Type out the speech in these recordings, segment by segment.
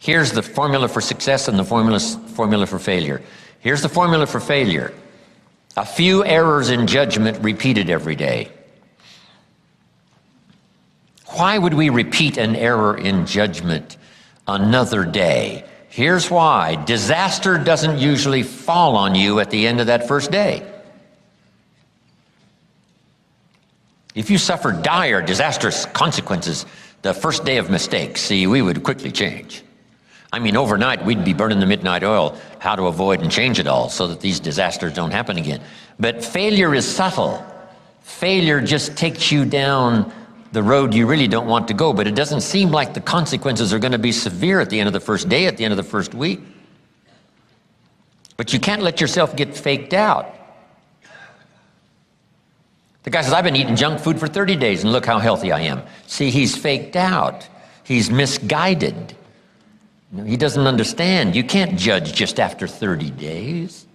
Here's the formula for success and the formula for failure. Here's the formula for failure. A few errors in judgment repeated every day. Why would we repeat an error in judgment another day? Here's why. Disaster doesn't usually fall on you at the end of that first day. If you suffer dire, disastrous consequences the first day of mistakes, see, we would quickly change. I mean, overnight, we'd be burning the midnight oil, how to avoid and change it all so that these disasters don't happen again. But failure is subtle. Failure just takes you down the road you really don't want to go, but it doesn't seem like the consequences are going to be severe at the end of the first day, at the end of the first week. But you can't let yourself get faked out. The guy says, I've been eating junk food for 30 days and look how healthy I am. See, he's faked out. He's misguided. He doesn't understand. You can't judge just after 30 days.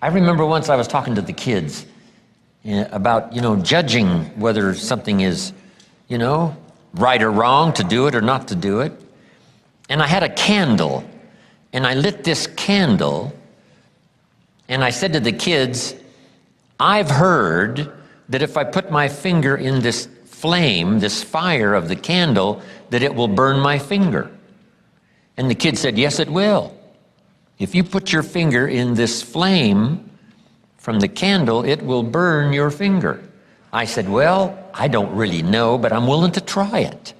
I remember once I was talking to the kids about, judging whether something is, right or wrong, to do it or not to do it. And I had a candle, and I lit this candle, and I said to the kids, I've heard that if I put my finger in this flame, this fire of the candle, that it will burn my finger. And the kids said, yes, it will. If you put your finger in this flame from the candle, it will burn your finger. I said, well, I don't really know, but I'm willing to try it.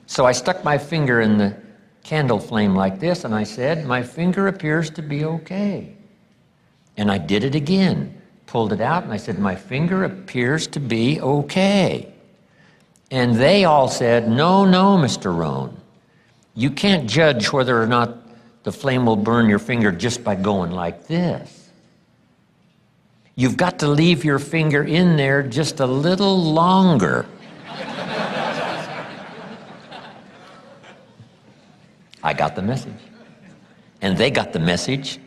So I stuck my finger in the candle flame like this, and I said, my finger appears to be okay. And I did it again, pulled it out, and I said, my finger appears to be okay. And they all said, no, Mr. Rohn, you can't judge whether or not the flame will burn your finger just by going like this. You've got to leave your finger in there just a little longer. I got the message. And they got the message.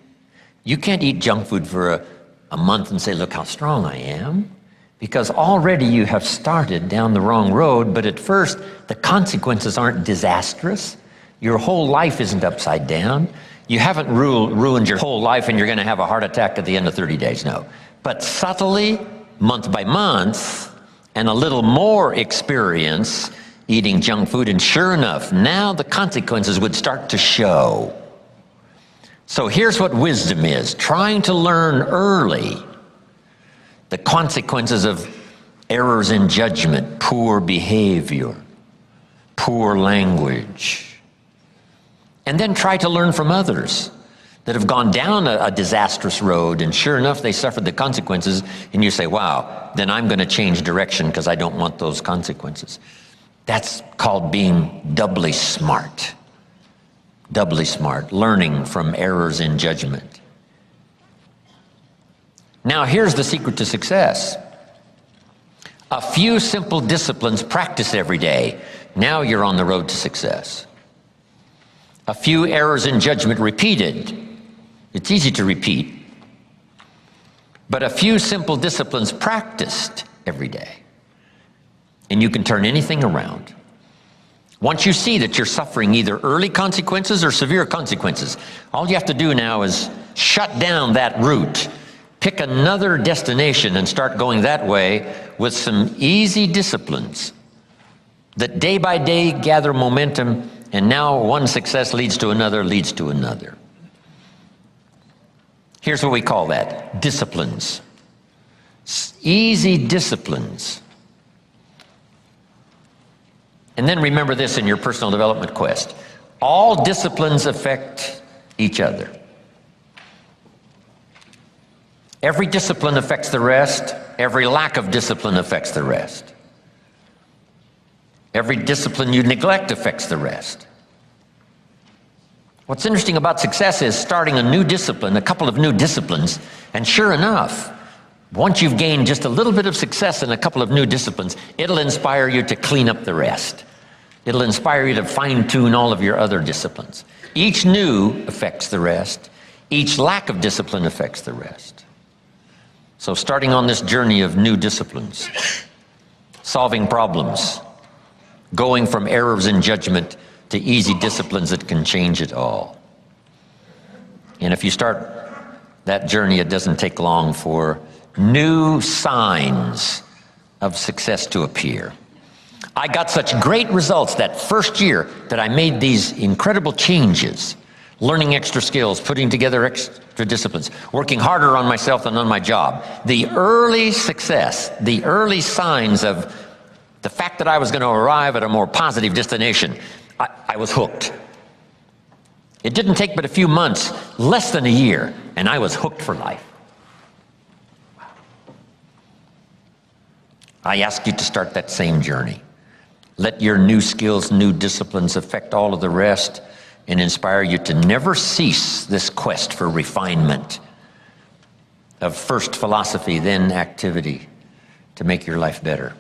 You can't eat junk food for a month and say, look how strong I am. Because already you have started down the wrong road, but at first the consequences aren't disastrous. Your whole life isn't upside down. You haven't ruined your whole life and you're going to have a heart attack at the end of 30 days, no. But subtly, month by month, and a little more experience eating junk food, and sure enough, now the consequences would start to show. So here's what wisdom is: trying to learn early the consequences of errors in judgment, poor behavior, poor language, and then try to learn from others that have gone down a disastrous road, and sure enough, they suffered the consequences, and you say, wow, then I'm going to change direction because I don't want those consequences. That's called being doubly smart. Doubly smart, learning from errors in judgment. Now, here's the secret to success. A few simple disciplines practiced every day. Now you're on the road to success. A few errors in judgment repeated. It's easy to repeat. But a few simple disciplines practiced every day. And you can turn anything around. Once you see that you're suffering either early consequences or severe consequences, all you have to do now is shut down that route, pick another destination and start going that way with some easy disciplines that day by day gather momentum, and now one success leads to another, leads to another. Here's what we call that: disciplines. Easy disciplines. And then remember this in your personal development quest: all disciplines affect each other. Every discipline affects the rest. Every lack of discipline affects the rest. Every discipline you neglect affects the rest. What's interesting about success is starting a new discipline, a couple of new disciplines, and sure enough, once you've gained just a little bit of success in a couple of new disciplines, it'll inspire you to clean up the rest. It'll inspire you to fine-tune all of your other disciplines. Each new affects the rest. Each lack of discipline affects the rest. So starting on this journey of new disciplines, solving problems, going from errors in judgment to easy disciplines that can change it all. And if you start that journey, it doesn't take long for new signs of success to appear. I got such great results that first year that I made these incredible changes, learning extra skills, putting together extra disciplines, working harder on myself than on my job. The early success, the early signs of the fact that I was going to arrive at a more positive destination, I was hooked. It didn't take but a few months, less than a year, and I was hooked for life. I ask you to start that same journey. Let your new skills, new disciplines affect all of the rest and inspire you to never cease this quest for refinement of first philosophy, then activity to make your life better.